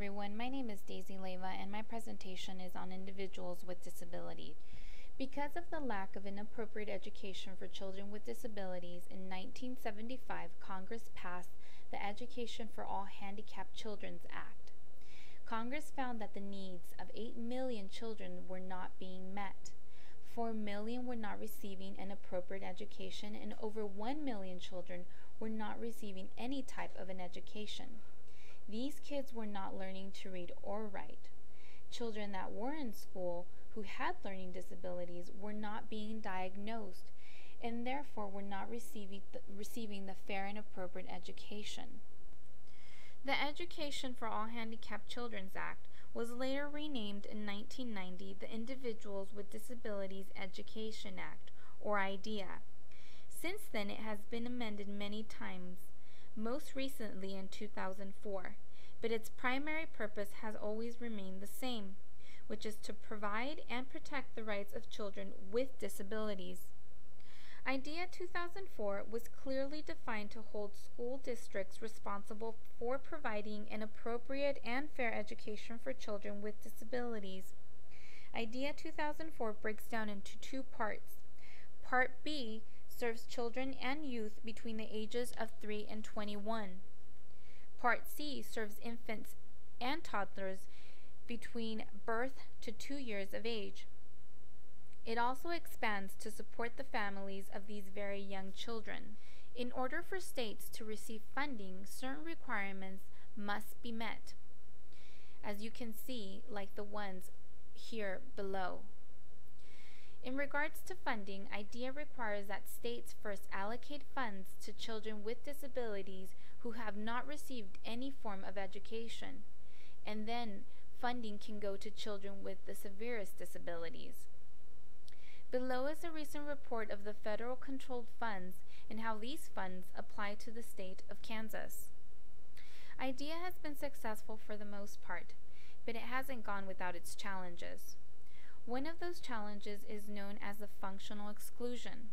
everyone, my name is Daisy Leva and my presentation is on individuals with disabilities. Because of the lack of inappropriate education for children with disabilities, in 1975 Congress passed the Education for All Handicapped Children's Act. Congress found that the needs of 8 million children were not being met. 4 million were not receiving an appropriate education and over 1 million children were not receiving any type of an education. These kids were not learning to read or write. Children that were in school who had learning disabilities were not being diagnosed and therefore were not receiving the fair and appropriate education. The Education for All Handicapped Children's Act was later renamed in 1990 the Individuals with Disabilities Education Act, or IDEA. Since then, it has been amended many times, most recently in 2004, but its primary purpose has always remained the same, which is to provide and protect the rights of children with disabilities. IDEA 2004 was clearly defined to hold school districts responsible for providing an appropriate and fair education for children with disabilities. IDEA 2004 breaks down into two parts. Part B serves children and youth between the ages of 3 and 21. Part C serves infants and toddlers between birth to 2 years of age. It also expands to support the families of these very young children. In order for states to receive funding, certain requirements must be met, as you can see, like the ones here below. In regards to funding, IDEA requires that states first allocate funds to children with disabilities who have not received any form of education, and then funding can go to children with the severest disabilities. Below is a recent report of the federal controlled funds and how these funds apply to the state of Kansas. IDEA has been successful for the most part, but it hasn't gone without its challenges. One of those challenges is known as a functional exclusion.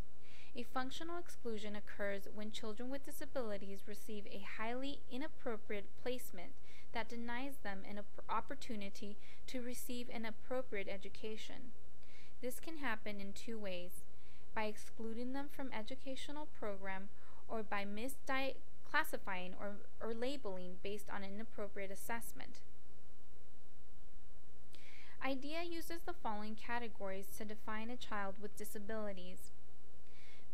A functional exclusion occurs when children with disabilities receive a highly inappropriate placement that denies them an opportunity to receive an appropriate education. This can happen in two ways: by excluding them from educational program or by misclassifying or labeling based on inappropriate assessment. IDEA uses the following categories to define a child with disabilities.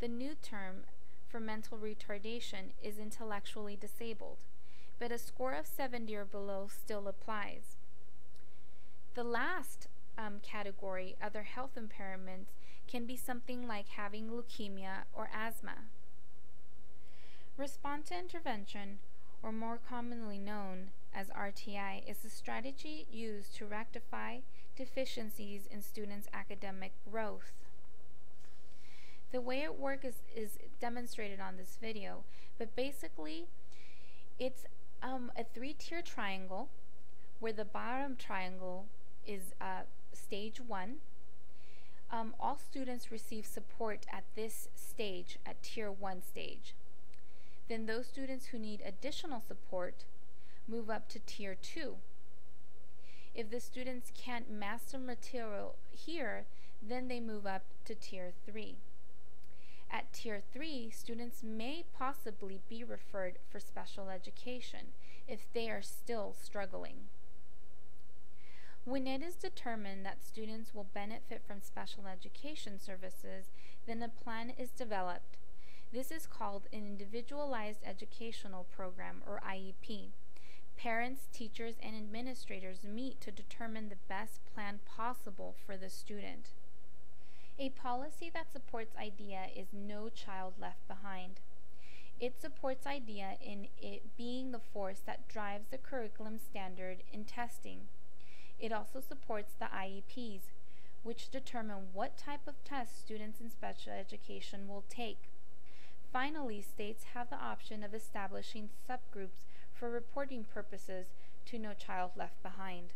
The new term for mental retardation is intellectually disabled, but a score of 70 or below still applies. The last category, other health impairments, can be something like having leukemia or asthma. Response to intervention, or more commonly known as RTI, is a strategy used to rectify deficiencies in students' academic growth. The way it works is demonstrated on this video, but basically it's a three-tier triangle where the bottom triangle is stage 1. All students receive support at this stage, at tier 1 stage. Then those students who need additional support move up to tier 2. If the students can't master material here, then they move up to tier 3. At tier 3, students may possibly be referred for special education if they are still struggling. When it is determined that students will benefit from special education services, then a plan is developed. This is called an Individualized Educational Program, or IEP. Parents, teachers, and administrators meet to determine the best plan possible for the student. A policy that supports IDEA is No Child Left Behind. It supports IDEA in it being the force that drives the curriculum standard in testing. It also supports the IEPs, which determine what type of tests students in special education will take. Finally, states have the option of establishing subgroups for reporting purposes to No Child Left Behind.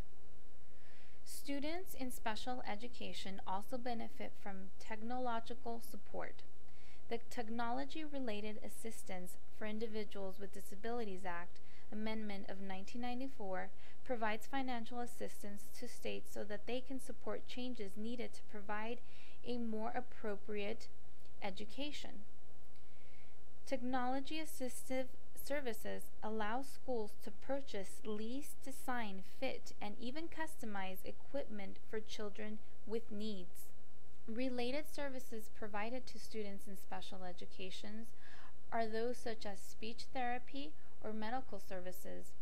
Students in special education also benefit from technological support. The Technology-Related Assistance for Individuals with Disabilities Act, Amendment of 1994, provides financial assistance to states so that they can support changes needed to provide a more appropriate education. Technology assistive services allow schools to purchase, lease, design, fit, and even customize equipment for children with needs. Related services provided to students in special educations are those such as speech therapy or medical services.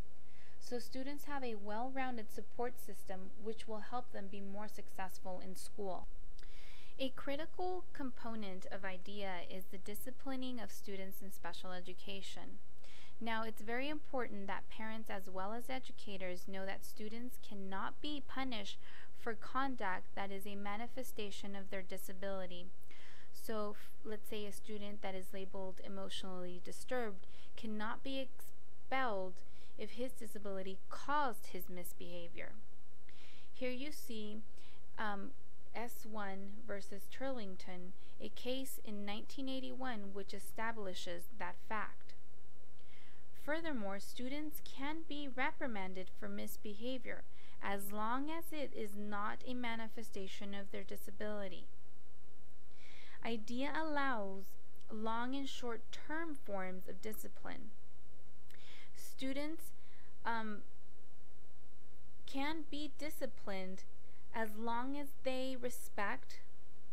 So students have a well-rounded support system which will help them be more successful in school. A critical component of IDEA is the disciplining of students in special education. Now, it's very important that parents as well as educators know that students cannot be punished for conduct that is a manifestation of their disability. So, let's say a student that is labeled emotionally disturbed cannot be expelled if his disability caused his misbehavior. Here you see S1 versus Turlington, a case in 1981 which establishes that fact. Furthermore, students can be reprimanded for misbehavior as long as it is not a manifestation of their disability. IDEA allows long and short-term forms of discipline. Students can be disciplined as long as they respect,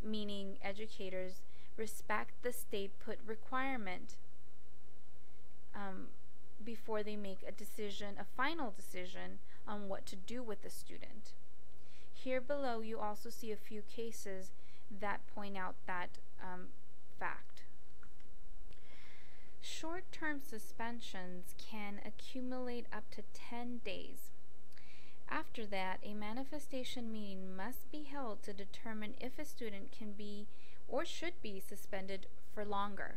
meaning educators respect the state put requirement before they make a decision, a final decision on what to do with the student. Here below you also see a few cases that point out that fact. Short-term suspensions can accumulate up to 10 days. After that, a manifestation meeting must be held to determine if a student can be or should be suspended for longer.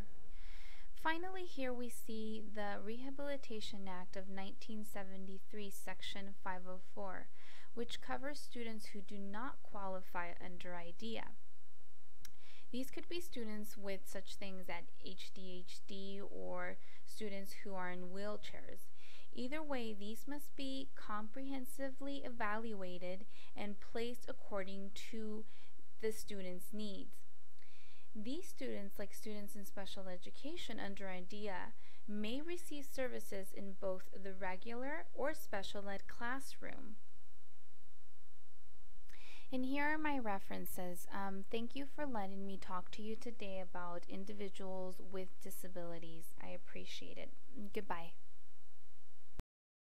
Finally, here we see the Rehabilitation Act of 1973, Section 504, which covers students who do not qualify under IDEA. These could be students with such things as ADHD or students who are in wheelchairs. Either way, these must be comprehensively evaluated and placed according to the student's needs. These students, like students in special education under IDEA, may receive services in both the regular or special ed classroom. And here are my references. Thank you for letting me talk to you today about individuals with disabilities. I appreciate it. Goodbye.